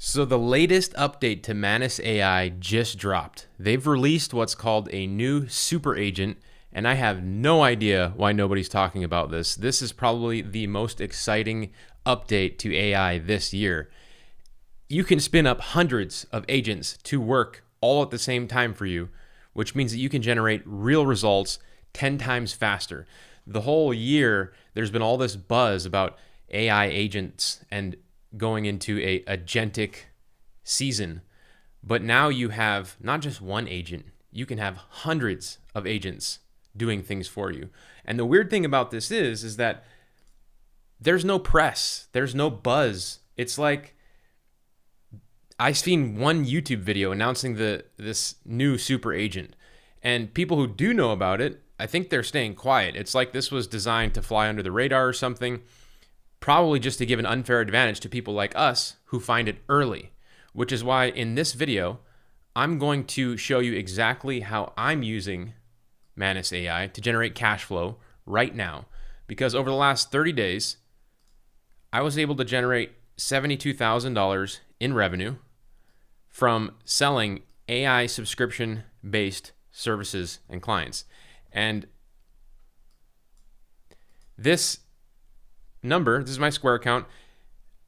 So the latest update to Manus AI just dropped. They've released what's called a new super agent, and I have no idea why nobody's talking about this. This is probably the most exciting update to AI this year. You can spin up hundreds of agents to work all at the same time for you, which means that you can generate real results 10 times faster. The whole year, there's been all this buzz about AI agents and going into a agentic season. But now you have not just one agent, you can have hundreds of agents doing things for you. And the weird thing about this is that there's no press, there's no buzz. It's like I've seen one YouTube video announcing this new super agent, and people who do know about it, I think they're staying quiet. It's like this was designed to fly under the radar or something, probably just to give an unfair advantage to people like us who find it early, which is why in this video, I'm going to show you exactly how I'm using Manus AI to generate cash flow right now. Because over the last 30 days, I was able to generate $72,000 in revenue from selling AI subscription-based services and clients. And this number, this is my Square account.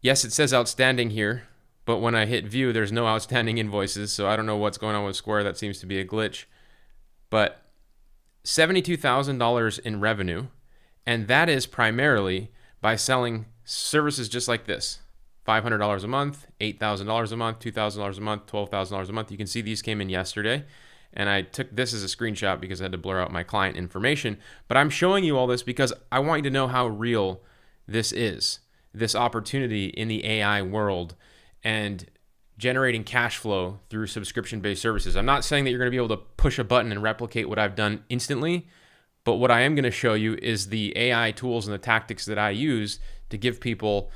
Yes, it says outstanding here, but when I hit view, there's no outstanding invoices, so I don't know what's going on with Square. That seems to be a glitch. But $72,000 in revenue, and that is primarily by selling services just like this. $500 a month, $8,000 a month, $2,000 a month, $12,000 a month. You can see these came in yesterday, and I took this as a screenshot because I had to blur out my client information. But I'm showing you all this because I want you to know how real this is, this opportunity in the AI world and generating cash flow through subscription-based services. I'm not saying that you're going to be able to push a button and replicate what I've done instantly, but what I am going to show you is the AI tools and the tactics that I use to give people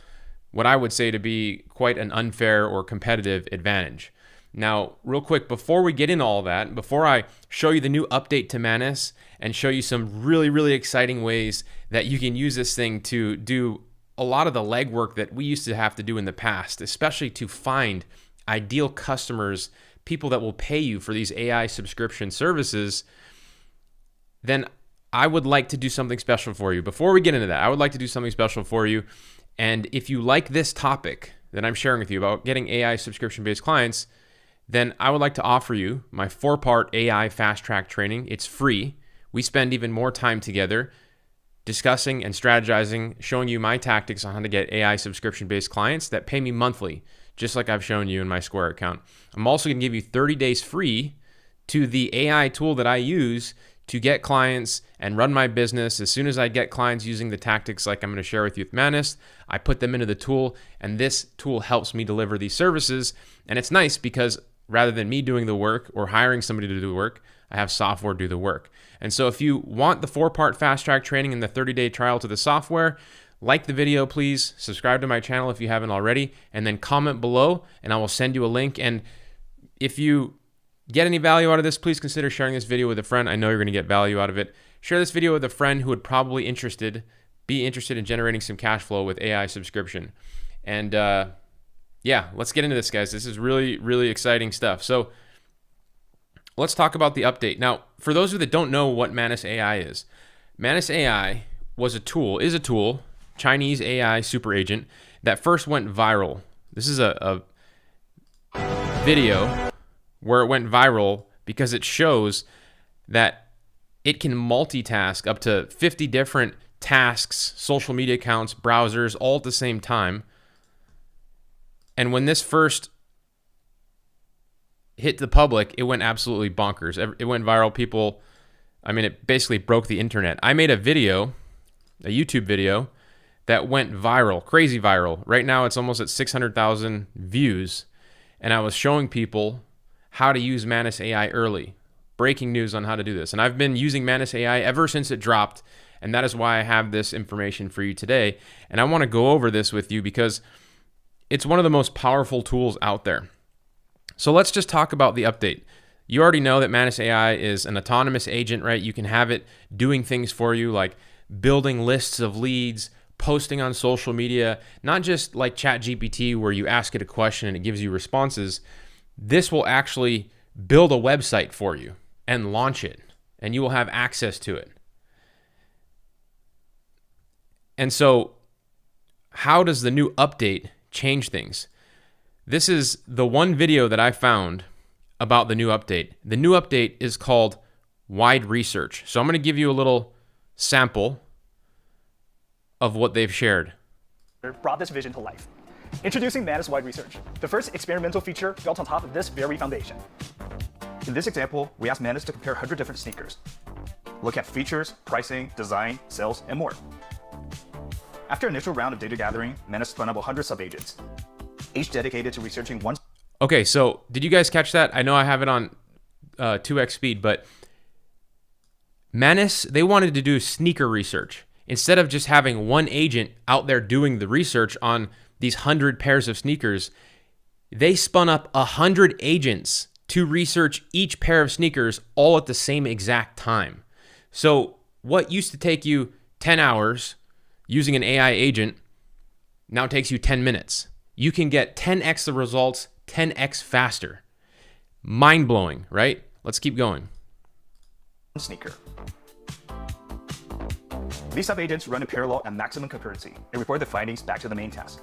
what I would say to be quite an unfair or competitive advantage. Now, real quick, before we get into all that, before I show you the new update to Manus and show you some really, really exciting ways that you can use this thing to do a lot of the legwork that we used to have to do in the past, especially to find ideal customers, people that will pay you for these AI subscription services, then I would like to do something special for you. Before we get into that, I would like to do something special for you. And if you like this topic that I'm sharing with you about getting AI subscription-based clients, then I would like to offer you my 4-part AI fast track training. It's free. We spend even more time together discussing and strategizing, showing you my tactics on how to get AI subscription-based clients that pay me monthly, just like I've shown you in my Square account. I'm also going to give you 30 days free to the AI tool that I use to get clients and run my business. As soon as I get clients using the tactics like I'm going to share with you with Manus, I put them into the tool, and this tool helps me deliver these services. And it's nice because rather than me doing the work or hiring somebody to do the work, I have software do the work. And so if you want the 4-part fast track training and the 30-day trial to the software, like the video, please. Subscribe to my channel if you haven't already, and then comment below, and I will send you a link. And if you get any value out of this, please consider sharing this video with a friend. I know you're going to get value out of it. Share this video with a friend who would probably be interested in generating some cash flow with AI subscription. And yeah, let's get into this, guys. This is really, really exciting stuff. So let's talk about the update. Now, for those of you that don't know what Manus AI is, Manus AI is a tool, Chinese AI super agent, that first went viral. This is a video where it went viral because it shows that it can multitask up to 50 different tasks, social media accounts, browsers, all at the same time. And when this first hit the public, it went absolutely bonkers. It went viral. It basically broke the internet. I made a YouTube video that went viral, crazy viral. Right now, it's almost at 600,000 views. And I was showing people how to use Manus AI early. Breaking news on how to do this. And I've been using Manus AI ever since it dropped. And that is why I have this information for you today. And I want to go over this with you because it's one of the most powerful tools out there. So let's just talk about the update. You already know that Manus AI is an autonomous agent, right? You can have it doing things for you like building lists of leads, posting on social media, not just like ChatGPT where you ask it a question and it gives you responses. This will actually build a website for you and launch it, and you will have access to it. And so how does the new update change things? This is the one video that I found about the new update. The new update is called Wide Research. So I'm going to give you a little sample of what they've shared. Brought this vision to life. Introducing Manus Wide Research, the first experimental feature built on top of this very foundation. In this example, we asked Manus to compare 100 different sneakers, look at features, pricing, design, sales, and more. After an initial round of data gathering, Manus spun up 100 sub-agents, each dedicated to researching one. Okay, so did you guys catch that? I know I have it on 2x speed, but Manus, they wanted to do sneaker research. Instead of just having one agent out there doing the research on these 100 pairs of sneakers, they spun up 100 agents to research each pair of sneakers all at the same exact time. So what used to take you 10 hours using an AI agent now takes you 10 minutes. You can get 10x the results, 10x faster. Mind-blowing, right? Let's keep going. Sneaker. These sub-agents run in parallel at maximum concurrency and report the findings back to the main task.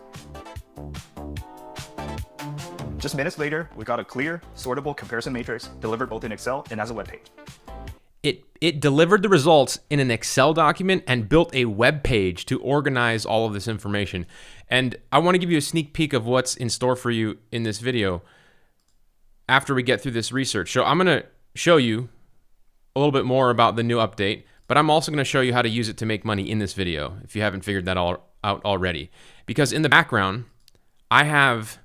Just minutes later, we got a clear, sortable comparison matrix delivered both in Excel and as a web page. It delivered the results in an Excel document and built a web page to organize all of this information. And I want to give you a sneak peek of what's in store for you in this video after we get through this research. So I'm going to show you a little bit more about the new update, but I'm also going to show you how to use it to make money in this video if you haven't figured that all out already. Because in the background, I have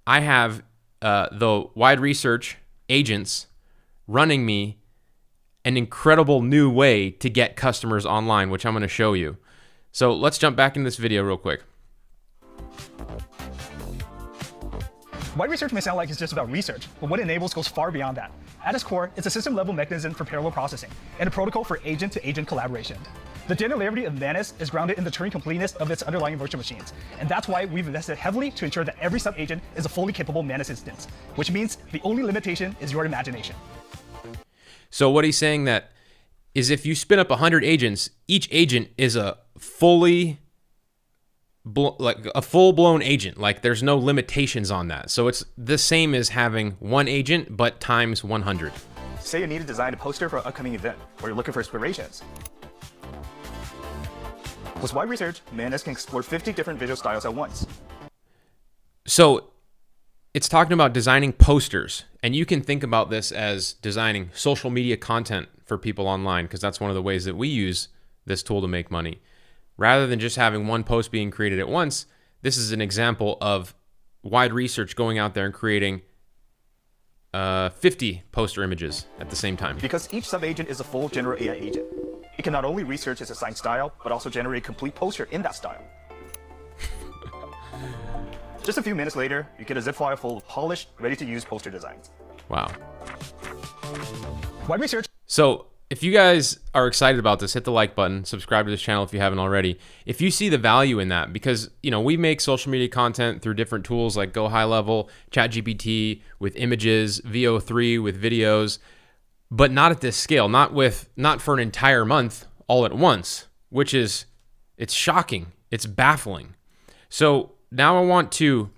the Wide Research agents running me an incredible new way to get customers online, which I'm going to show you. So let's jump back in this video real quick. Wide Research may sound like it's just about research, but what it enables goes far beyond that. At its core, it's a system-level mechanism for parallel processing and a protocol for agent-to-agent collaboration. The generality of Manus is grounded in the Turing completeness of its underlying virtual machines, and that's why we've invested heavily to ensure that every sub-agent is a fully capable Manus instance, which means the only limitation is your imagination. So what he's saying that is if you spin up 100 agents, each agent is a full-blown agent. Like there's no limitations on that. So it's the same as having one agent, but times 100. Say you need to design a poster for an upcoming event, or you're looking for inspirations. With Wide Research, Manus can explore 50 different visual styles at once. So it's talking about designing posters, and you can think about this as designing social media content for people online, because that's one of the ways that we use this tool to make money. Rather than just having one post being created at once, this is an example of Wide Research going out there and creating 50 poster images at the same time. Because each sub-agent is a full general AI agent, it can not only research its assigned style, but also generate a complete poster in that style. Just a few minutes later, you get a zip file full of polished, ready-to-use poster designs. Wow. Wide Research. So if you guys are excited about this, hit the like button, subscribe to this channel if you haven't already. If you see the value in that, because we make social media content through different tools like Go High Level, ChatGPT with images, VO3 with videos, but not at this scale, not for an entire month all at once, it's shocking, it's baffling. So now I want to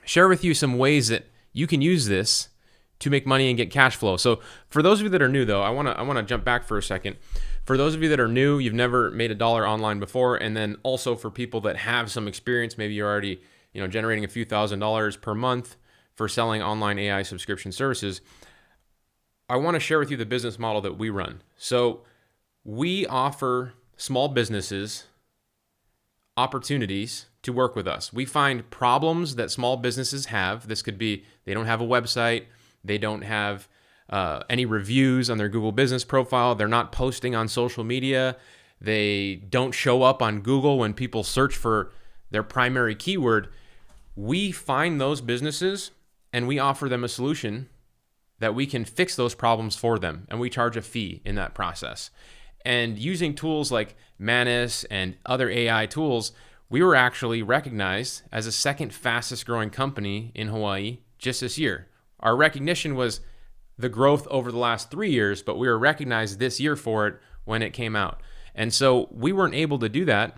share with you some ways that you can use this to make money and get cash flow. So for those of you that are new though, I want to jump back for a second. For those of you that are new, you've never made $1 online before, and then also for people that have some experience, maybe you're already generating a few $1,000s per month for selling online AI subscription services, I want to share with you the business model that we run. So we offer small businesses opportunities to work with us. We find problems that small businesses have. This could be they don't have a website, they don't have any reviews on their Google business profile, they're not posting on social media, they don't show up on Google when people search for their primary keyword. We find those businesses and we offer them a solution that we can fix those problems for them, and we charge a fee in that process. And using tools like Manus and other AI tools, we were actually recognized as the second fastest growing company in Hawaii just this year. Our recognition was the growth over the last 3 years, but we were recognized this year for it when it came out. And so we weren't able to do that,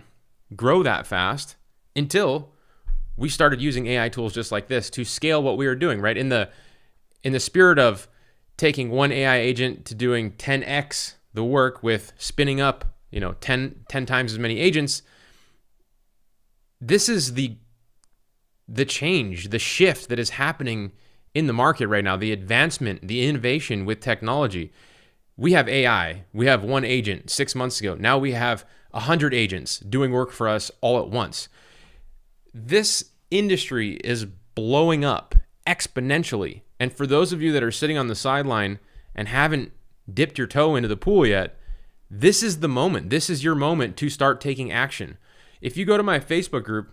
grow that fast, until we started using AI tools just like this to scale what we were doing, right? In the spirit of taking one AI agent to doing 10x the work with spinning up, 10 times as many agents, this is the change, the shift that is happening in the market right now, the advancement, the innovation with technology. We have AI. We have one agent 6 months ago. Now we have 100 agents doing work for us all at once. This industry is blowing up exponentially. And for those of you that are sitting on the sideline and haven't dipped your toe into the pool yet, this is the moment. This is your moment to start taking action. If you go to my Facebook group,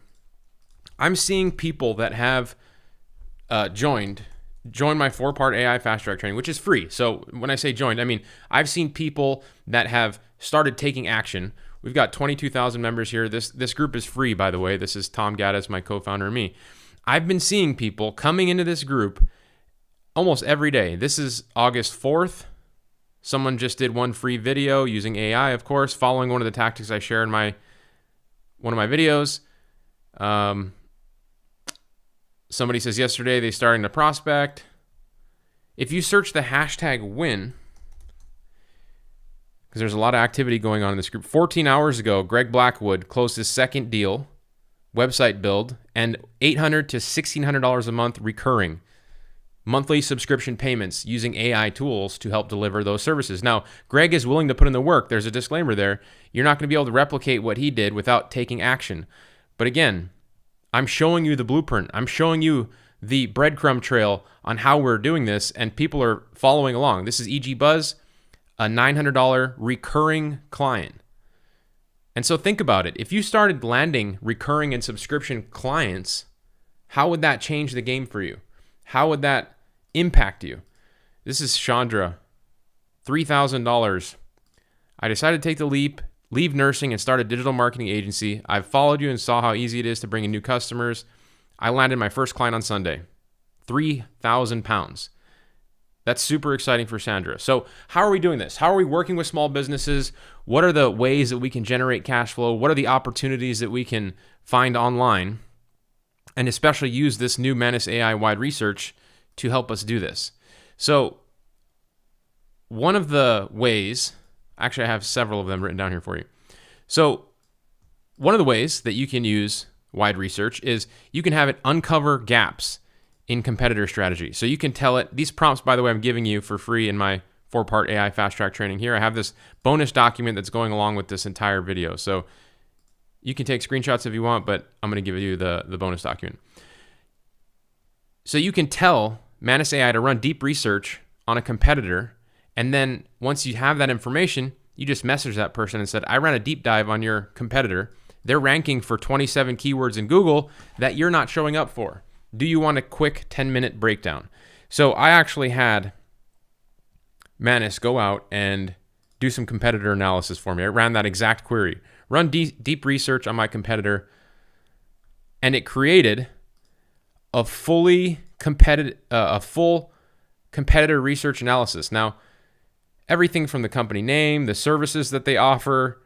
I'm seeing people that have joined my 4-part AI fast track training, which is free. So when I say joined, I mean I've seen people that have started taking action. We've got 22,000 members here. This group is free, by the way. This is Tom Gaddis, my co-founder, and me. I've been seeing people coming into this group almost every day. This is August 4th. Someone just did one free video using AI, of course, following one of the tactics I share in one of my videos. Somebody says yesterday they're starting to prospect. If you search the hashtag win, because there's a lot of activity going on in this group. 14 hours ago, Greg Blackwood closed his second deal, website build, and $800 to $1,600 a month recurring monthly subscription payments using AI tools to help deliver those services. Now, Greg is willing to put in the work. There's a disclaimer there. You're not going to be able to replicate what he did without taking action. But again, I'm showing you the blueprint. I'm showing you the breadcrumb trail on how we're doing this, and people are following along. This is EG Buzz, a $900 recurring client. And so think about it. If you started landing recurring and subscription clients, how would that change the game for you? How would that impact you? This is Chandra, $3,000. I decided to take the leap, leave nursing, and start a digital marketing agency. I've followed you and saw how easy it is to bring in new customers. I landed my first client on Sunday, 3,000 pounds. That's super exciting for Sandra. So how are we doing this? How are we working with small businesses? What are the ways that we can generate cash flow? What are the opportunities that we can find online? And especially use this new Manus AI wide research to help us do this. So one of the ways, actually I have several of them written down here for you. So one of the ways that you can use wide research is you can have it uncover gaps in competitor strategy. So you can tell it, these prompts, by the way, I'm giving you for free in my 4-part AI fast track training here. I have this bonus document that's going along with this entire video. So you can take screenshots if you want, but I'm going to give you the bonus document. So you can tell Manus AI to run deep research on a competitor, and then once you have that information, you just message that person and said, I ran a deep dive on your competitor. They're ranking for 27 keywords in Google that you're not showing up for. Do you want a quick 10-minute breakdown? So I actually had Manus go out and do some competitor analysis for me. I ran that exact query. Run deep research on my competitor, and it created a full competitor research analysis. Now, everything from the company name, the services that they offer,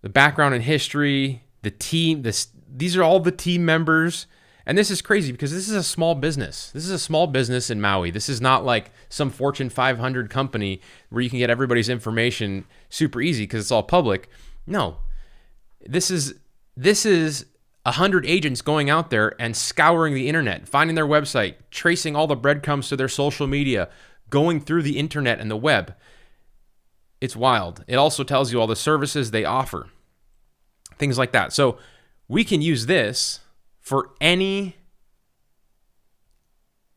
the background and history, the team, these are all the team members. And this is crazy because this is a small business. This is a small business in Maui. This is not like some Fortune 500 company where you can get everybody's information super easy because it's all public. No, this is 100 agents going out there and scouring the internet, finding their website, tracing all the breadcrumbs to their social media, going through the internet and the web. It's wild. It also tells you all the services they offer, things like that. So we can use this for any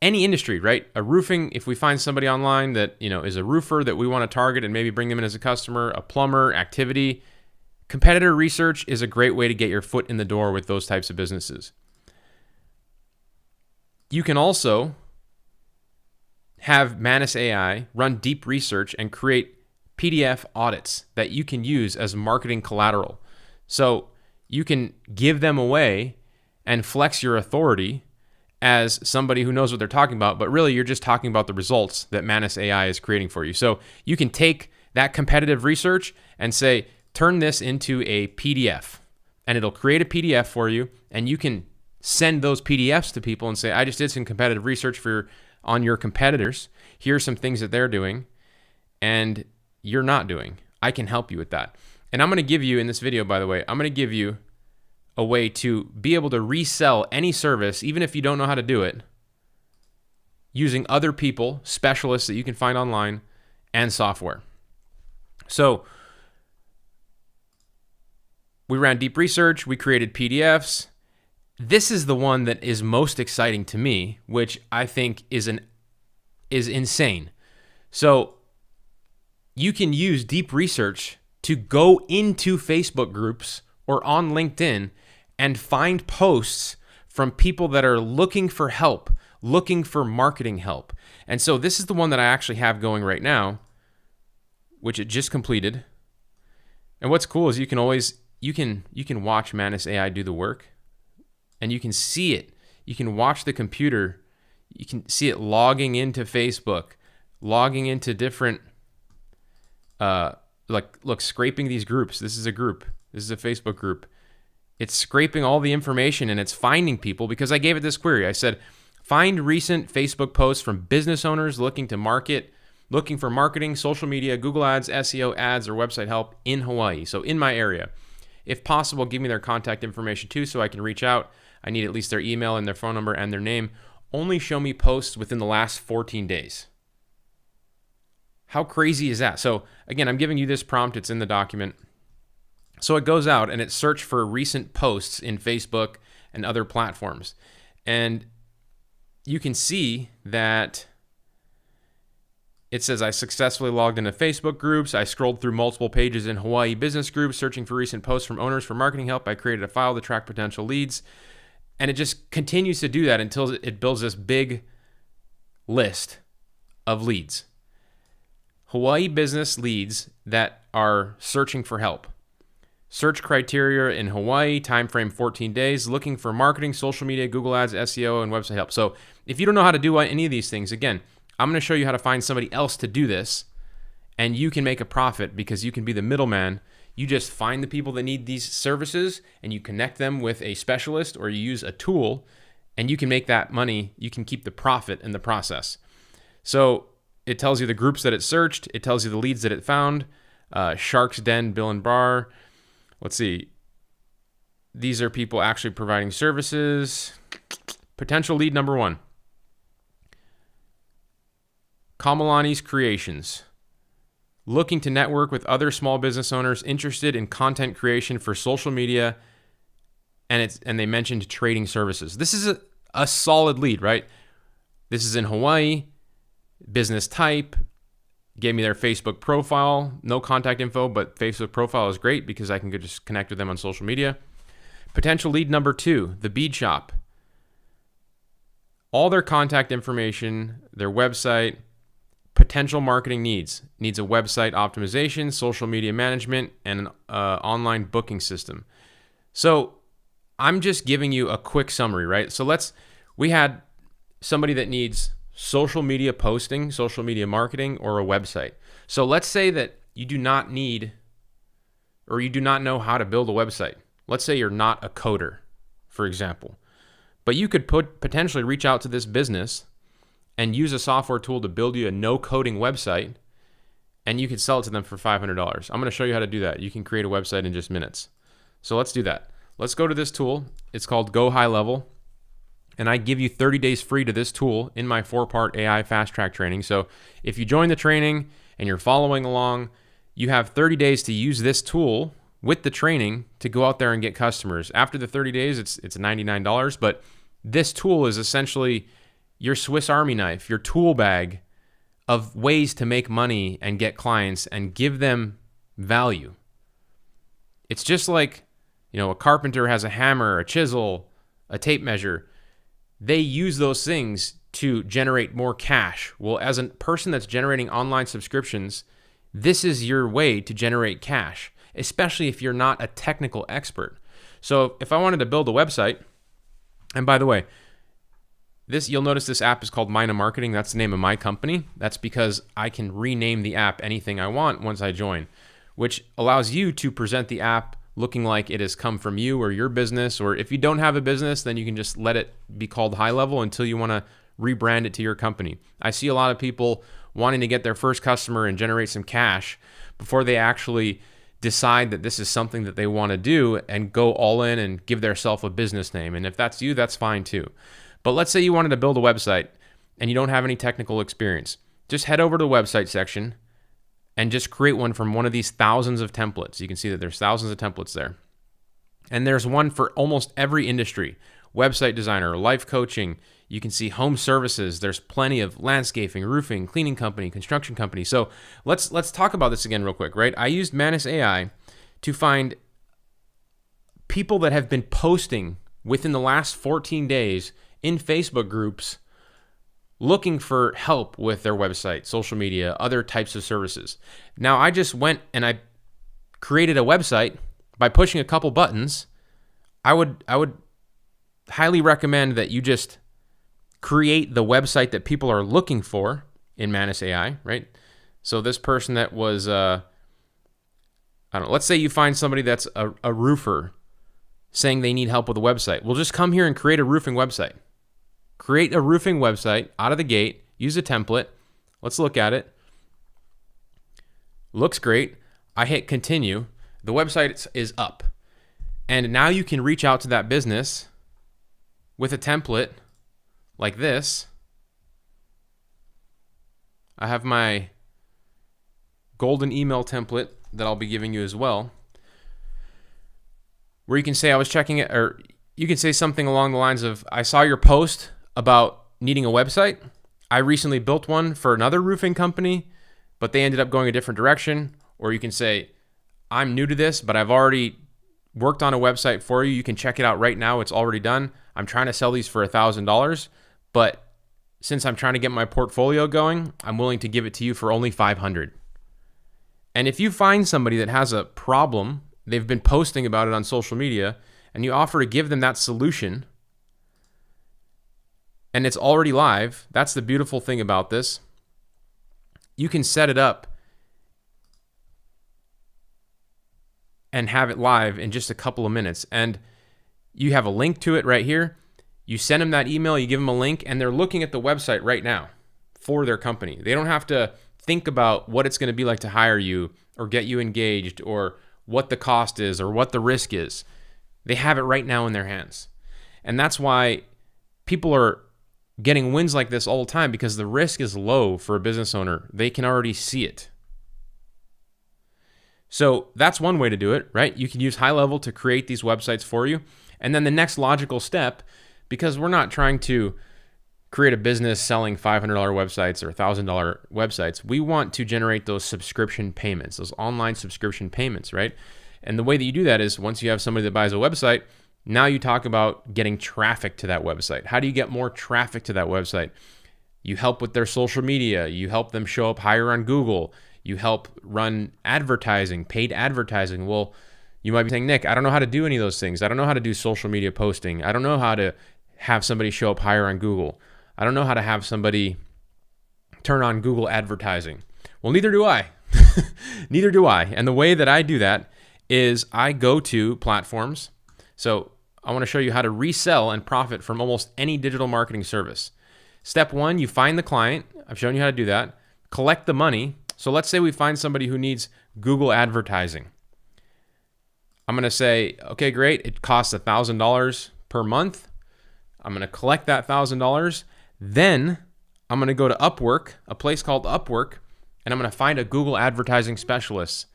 industry, right? A roofing, if we find somebody online that, is a roofer that we want to target and maybe bring them in as a customer, a plumber, activity. Competitor research is a great way to get your foot in the door with those types of businesses. You can also have Manus AI run deep research and create PDF audits that you can use as marketing collateral. So you can give them away and flex your authority as somebody who knows what they're talking about, but really you're just talking about the results that Manus AI is creating for you. So you can take that competitive research and say, turn this into a PDF, and it'll create a PDF for you, and you can send those PDFs to people and say, I just did some competitive research on your competitors. Here's some things that they're doing and you're not doing. I can help you with that. And I'm going to give you, in this video, by the way, I'm going to give you a way to be able to resell any service, even if you don't know how to do it, using other people, specialists that you can find online, and software. So we ran deep research, we created PDFs. This is the one that is most exciting to me, which I think is insane. So you can use deep research to go into Facebook groups or on LinkedIn and find posts from people that are looking for help, looking for marketing help. And so this is the one that I actually have going right now, which it just completed. And what's cool is you can watch Manus AI do the work, and you can see it. You can watch the computer. You can see it logging into Facebook, logging into different look, scraping these groups. This is a group. This is a Facebook group. It's scraping all the information and it's finding people, because I gave it this query. I said, find recent Facebook posts from business owners looking for marketing, social media, Google Ads, SEO ads, or website help in Hawaii. So in my area. If possible, give me their contact information too so I can reach out. I need at least their email and their phone number and their name. Only show me posts within the last 14 days. How crazy is that? So again, I'm giving you this prompt. It's in the document. So it goes out and it searched for recent posts in Facebook and other platforms. And you can see that it says, I successfully logged into Facebook groups. I scrolled through multiple pages in Hawaii business groups, searching for recent posts from owners for marketing help. I created a file to track potential leads. And it just continues to do that until it builds this big list of leads. Hawaii business leads that are searching for help. Search criteria in Hawaii, time frame 14 days, looking for marketing, social media, Google Ads, SEO, and website help. So if you don't know how to do any of these things, again, I'm going to show you how to find somebody else to do this, and you can make a profit because you can be the middleman. You just find the people that need these services and you connect them with a specialist, or you use a tool, and you can make that money. You can keep the profit in the process. So it tells you the groups that it searched. It tells you the leads that it found. Shark's Den, Bill and Bar. Let's see. These are people actually providing services. Potential lead number 1. Kamalani's Creations. Looking to network with other small business owners interested in content creation for social media, and they mentioned trading services. This is a solid lead, right? This is in Hawaii. Business type. Gave me their Facebook profile. No contact info, but Facebook profile is great because I can just connect with them on social media. Potential lead number 2, the bead shop. All their contact information, their website, potential marketing needs a website optimization, social media management, and an online booking system. So I'm just giving you a quick summary, right? So we had somebody that needs social media posting, social media marketing, or a website. So let's say that you do not need, or you do not know how to build a website. Let's say you're not a coder, for example, but you could potentially reach out to this business and use a software tool to build you a no-coding website, and you could sell it to them for $500. I'm going to show you how to do that. You can create a website in just minutes. So let's do that. Let's go to this tool. It's called Go High Level. And I give you 30 days free to this tool in my 4-part AI fast track training. So if you join the training and you're following along, you have 30 days to use this tool with the training to go out there and get customers. After the 30 days, it's $99, but this tool is essentially your Swiss Army knife, your tool bag of ways to make money and get clients and give them value. It's just like, a carpenter has a hammer, a chisel, a tape measure. They use those things to generate more cash. Well, as a person that's generating online subscriptions, this is your way to generate cash, especially if you're not a technical expert. So if I wanted to build a website, and by the way, you'll notice this app is called Mina Marketing. That's the name of my company. That's because I can rename the app anything I want once I join, which allows you to present the app looking like it has come from you or your business. Or if you don't have a business, then you can just let it be called High Level until you want to rebrand it to your company. I see a lot of people wanting to get their first customer and generate some cash before they actually decide that this is something that they want to do and go all in and give themselves a business name. And if that's you, that's fine too. But let's say you wanted to build a website and you don't have any technical experience. Just head over to the website section and just create one from one of these thousands of templates. You can see that there's thousands of templates there. And there's one for almost every industry. Website designer, life coaching, you can see home services. There's plenty of landscaping, roofing, cleaning company, construction company. So let's talk about this again real quick, right? I used Manus AI to find people that have been posting within the last 14 days in Facebook groups looking for help with their website, social media, other types of services. Now, I just went and I created a website by pushing a couple buttons. I would highly recommend that you just create the website that people are looking for in Manus AI, right? So this person that was, I don't know, let's say you find somebody that's a roofer saying they need help with a website. Well, just come here and create a roofing website. Create a roofing website out of the gate, use a template. Let's look at it. Looks great. I hit continue. The website is up. And now you can reach out to that business with a template like this. I have my golden email template that I'll be giving you as well, where you can say I was checking it, or you can say something along the lines of, I saw your post about needing a website. I recently built one for another roofing company, but they ended up going a different direction. Or you can say, I'm new to this, but I've already worked on a website for you. You can check it out right now. It's already done. I'm trying to sell these for $1,000, but since I'm trying to get my portfolio going, I'm willing to give it to you for only $500. And if you find somebody that has a problem, they've been posting about it on social media, and you offer to give them that solution, and it's already live, that's the beautiful thing about this. You can set it up and have it live in just a couple of minutes. And you have a link to it right here. You send them that email, you give them a link, and they're looking at the website right now for their company. They don't have to think about what it's going to be like to hire you or get you engaged or what the cost is or what the risk is. They have it right now in their hands. And that's why people are getting wins like this all the time, because the risk is low for a business owner. They can already see it. So that's one way to do it, right? You can use High Level to create these websites for you. And then the next logical step, because we're not trying to create a business selling $500 websites or $1,000 websites, we want to generate those subscription payments, those online subscription payments, right? And the way that you do that is, once you have somebody that buys a website, now you talk about getting traffic to that website. How do you get more traffic to that website? You help with their social media. You help them show up higher on Google. You help run advertising, paid advertising. Well, you might be saying, Nick, I don't know how to do any of those things. I don't know how to do social media posting. I don't know how to have somebody show up higher on Google. I don't know how to have somebody turn on Google advertising. Well, neither do I. Neither do I. And the way that I do that is I go to platforms. So I want to show you how to resell and profit from almost any digital marketing service. Step one, you find the client. I've shown you how to do that. Collect the money. So let's say we find somebody who needs Google advertising. I'm going to say, okay, great. It costs $1,000 per month. I'm going to collect that $1,000. Then I'm going to go to Upwork, a place called Upwork, and I'm going to find a Google advertising specialist.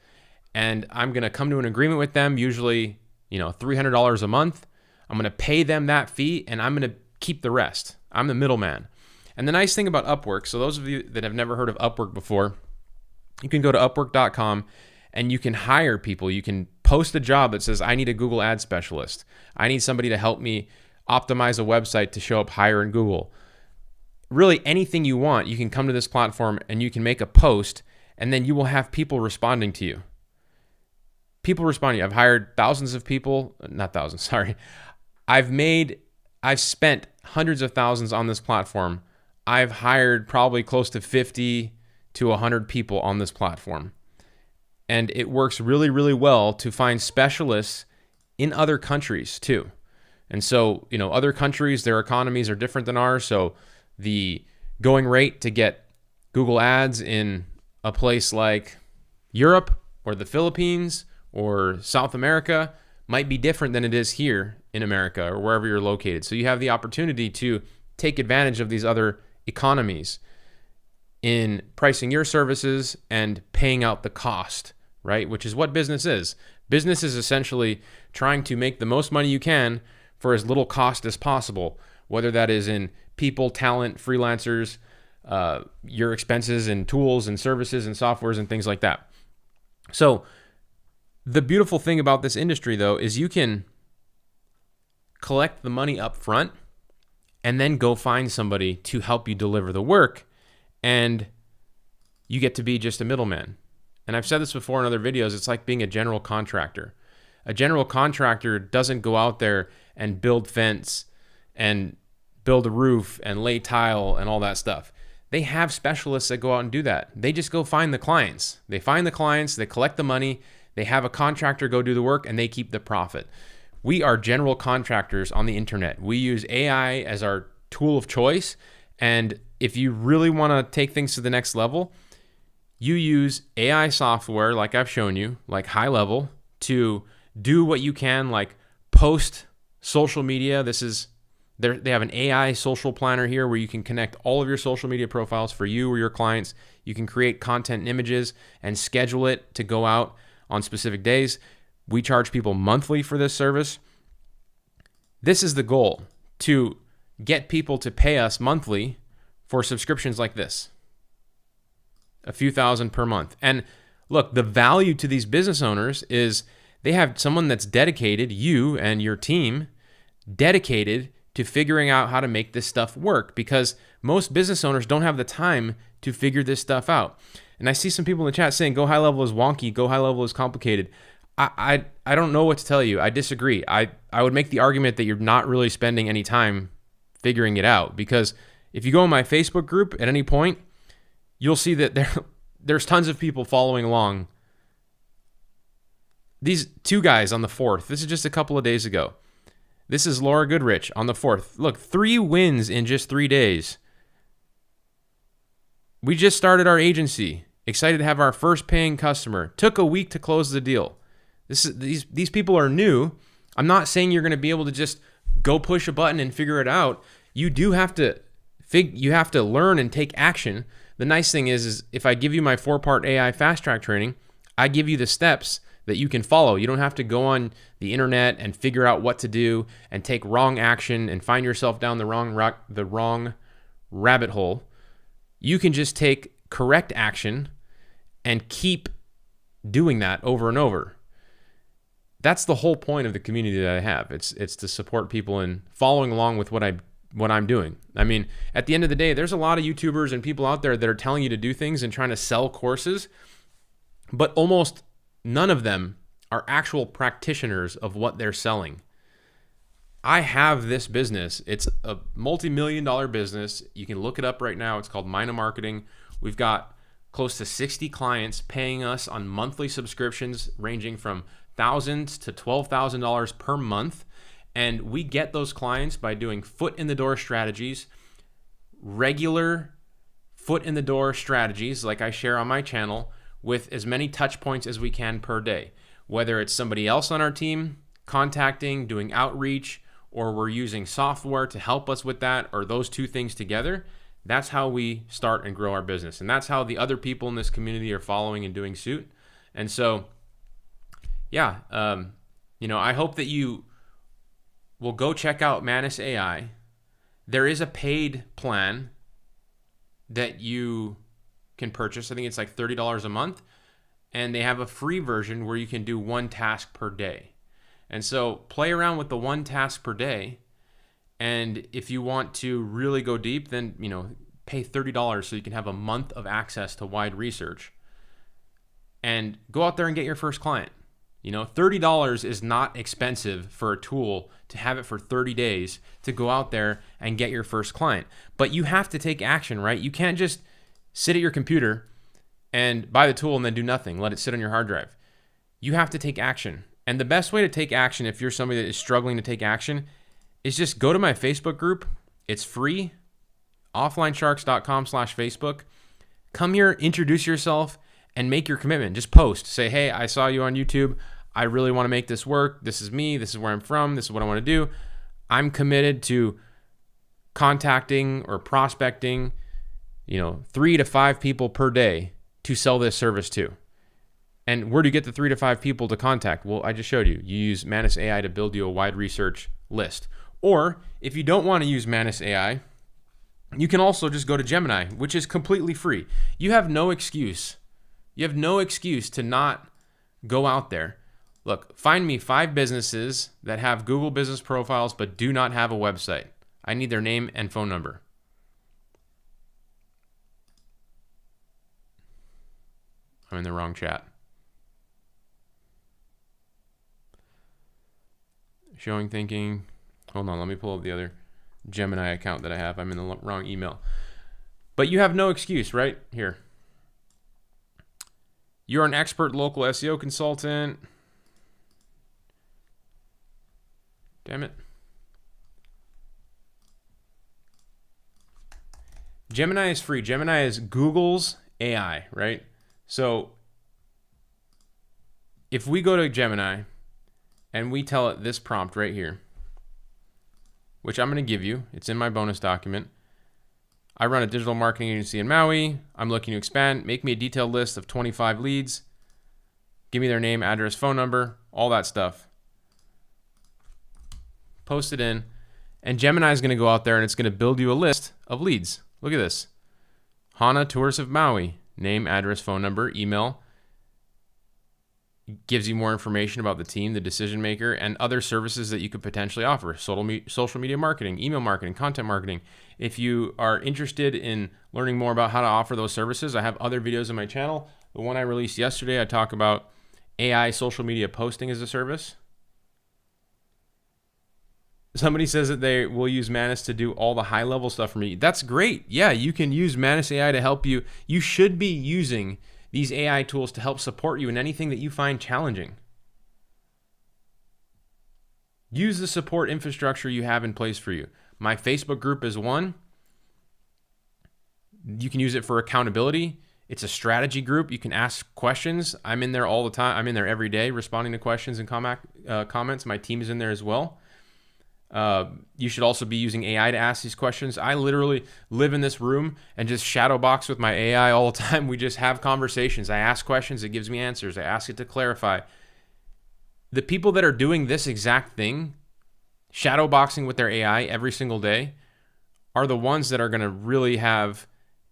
And I'm going to come to an agreement with them, usually, $300 a month. I'm going to pay them that fee, and I'm going to keep the rest. I'm the middleman. And the nice thing about Upwork, so those of you that have never heard of Upwork before, you can go to upwork.com and you can hire people. You can post a job that says, I need a Google ad specialist. I need somebody to help me optimize a website to show up higher in Google. Really anything you want, you can come to this platform and you can make a post, and then you will have people responding to you. People responding. I've hired thousands of people, not thousands, sorry. I've spent hundreds of thousands on this platform. I've hired probably close to 50 to 100 people on this platform. And it works really, really well to find specialists in other countries too. And so, other countries, their economies are different than ours. So the going rate to get Google ads in a place like Europe or the Philippines or South America might be different than it is here in America or wherever you're located. So you have the opportunity to take advantage of these other economies in pricing your services and paying out the cost, right? Which is what business is. Business is essentially trying to make the most money you can for as little cost as possible, whether that is in people, talent, freelancers, your expenses and tools and services and softwares and things like that. So the beautiful thing about this industry, though, is you can collect the money up front and then go find somebody to help you deliver the work, and you get to be just a middleman. And I've said this before in other videos, it's like being a general contractor. A general contractor doesn't go out there and build fence and build a roof and lay tile and all that stuff. They have specialists that go out and do that. They just go find the clients. They find the clients, they collect the money, they have a contractor go do the work, and they keep the profit. We are general contractors on the internet. We use AI as our tool of choice. And if you really want to take things to the next level, you use AI software, like I've shown you, like high level, to do what you can, like post social media. They have an AI social planner here where you can connect all of your social media profiles for you or your clients. You can create content and images and schedule it to go out on specific days. We charge people monthly for this service. This is the goal, to get people to pay us monthly for subscriptions like this. A few thousand per month. And look, the value to these business owners is they have someone that's dedicated, you and your team, dedicated to figuring out how to make this stuff work, because most business owners don't have the time to figure this stuff out. And I see some people in the chat saying, go high level is wonky, go high level is complicated. I don't know what to tell you. I disagree. I would make the argument that you're not really spending any time figuring it out, because if you go in my Facebook group at any point, you'll see that there's tons of people following along. These two guys on the 4th, this is just a couple of days ago. This is Laura Goodrich on the 4th. Look, 3 wins in just 3 days. We just started our agency. Excited to have our first paying customer. Took a week to close the deal. These people are new. I'm not saying you're going to be able to just go push a button and figure it out. You do have to learn and take action. The nice thing is if I give you my 4-part AI fast track training, I give you the steps that you can follow. You don't have to go on the internet and figure out what to do and take wrong action and find yourself down the wrong rabbit hole. You can just take correct action and keep doing that over and over. That's the whole point of the community that I have. It's to support people in following along with what I'm doing. I mean, at the end of the day, there's a lot of YouTubers and people out there that are telling you to do things and trying to sell courses, but almost none of them are actual practitioners of what they're selling. I have this business. It's a multi-million-dollar business. You can look it up right now. It's called Mina Marketing. We've got close to 60 clients paying us on monthly subscriptions ranging from $1,000 to $12,000 per month. And we get those clients by doing foot-in-the-door strategies, regular foot-in-the-door strategies like I share on my channel, with as many touch points as we can per day. Whether it's somebody else on our team contacting, doing outreach, or we're using software to help us with that, or those two things together, that's how we start and grow our business. And that's how the other people in this community are following and doing suit. And so, yeah, I hope that you will go check out Manus AI. There is a paid plan that you can purchase. I think it's like $30 a month. And they have a free version where you can do 1 task per day. And so play around with the 1 task per day. And if you want to really go deep, then, pay $30 so you can have a month of access to wide research. and go out there and get your first client. You know, $30 is not expensive for a tool to have it for 30 days to go out there and get your first client. But you have to take action, right? You can't just sit at your computer and buy the tool and then do nothing, let it sit on your hard drive. You have to take action. And the best way to take action, if you're somebody that is struggling to take action, is just go to my Facebook group. It's free, offlinesharks.com/Facebook. Come here, introduce yourself, and make your commitment. Just post. Say, hey, I saw you on YouTube. I really want to make this work. This is me. This is where I'm from. This is what I want to do. I'm committed to contacting or prospecting, 3 to 5 people per day to sell this service to. And where do you get the 3 to 5 people to contact? Well, I just showed you. You use Manus AI to build you a wide research list. Or if you don't want to use Manus AI, you can also just go to Gemini, which is completely free. You have no excuse. You have no excuse to not go out there. Look, find me 5 businesses that have Google business profiles but do not have a website. I need their name and phone number. I'm in the wrong chat. Showing thinking. Hold on, let me pull up the other Gemini account that I have. I'm in the wrong email. But you have no excuse, right? Here. You're an expert local SEO consultant. Damn it. Gemini is free. Gemini is Google's AI, right? So if we go to Gemini and we tell it this prompt right here, which I'm going to give you, it's in my bonus document. I run a digital marketing agency in Maui. I'm looking to expand. Make me a detailed list of 25 leads. Give me their name, address, phone number, all that stuff. Post it in, and Gemini is going to go out there and it's going to build you a list of leads. Look at this. Hana Tours of Maui. Name, address, phone number, email. Gives you more information about the team, the decision maker, and other services that you could potentially offer. Social media marketing, email marketing, content marketing. If you are interested in learning more about how to offer those services, I have other videos on my channel. The one I released yesterday, I talk about AI social media posting as a service. Somebody says that they will use Manus to do all the high-level stuff for me. That's great. Yeah, you can use Manus AI to help you. You should be using these AI tools to help support you in anything that you find challenging. Use the support infrastructure you have in place for you. My Facebook group is one. You can use it for accountability. It's a strategy group. You can ask questions. I'm in there all the time. I'm in there every day responding to questions and comments. My team is in there as well. You should also be using AI to ask these questions. I literally live in this room and just shadow box with my AI all the time. We just have conversations. I ask questions, it gives me answers. I ask it to clarify. The people that are doing this exact thing, shadow boxing with their AI every single day, are the ones that are going to really have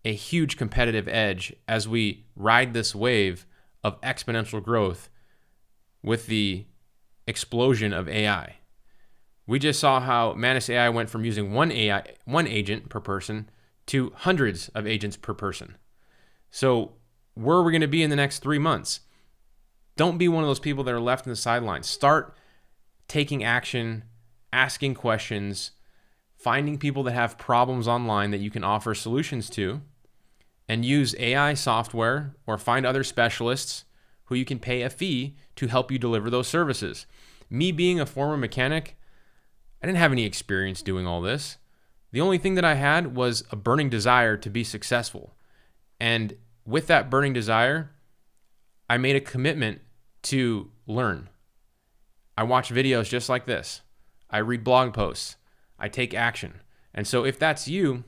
a huge competitive edge as we ride this wave of exponential growth with the explosion of AI. We just saw how Manus AI went from using one agent per person to hundreds of agents per person. So where are we going to be in the next 3 months? Don't be one of those people that are left in the sidelines. Start taking action, asking questions, finding people that have problems online that you can offer solutions to, and use AI software or find other specialists who you can pay a fee to help you deliver those services. Me being a former mechanic, I didn't have any experience doing all this. The only thing that I had was a burning desire to be successful. And with that burning desire, I made a commitment to learn. I watch videos just like this. I read blog posts. I take action. And so if that's you,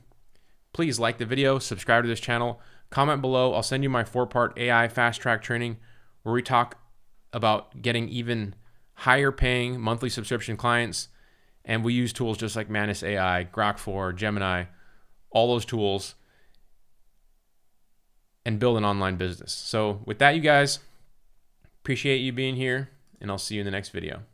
please like the video, subscribe to this channel, comment below. I'll send you my 4-part AI fast track training where we talk about getting even higher paying monthly subscription clients. And we use tools just like Manus AI, Grok 4, Gemini, all those tools, and build an online business. So with that, you guys, appreciate you being here, and I'll see you in the next video.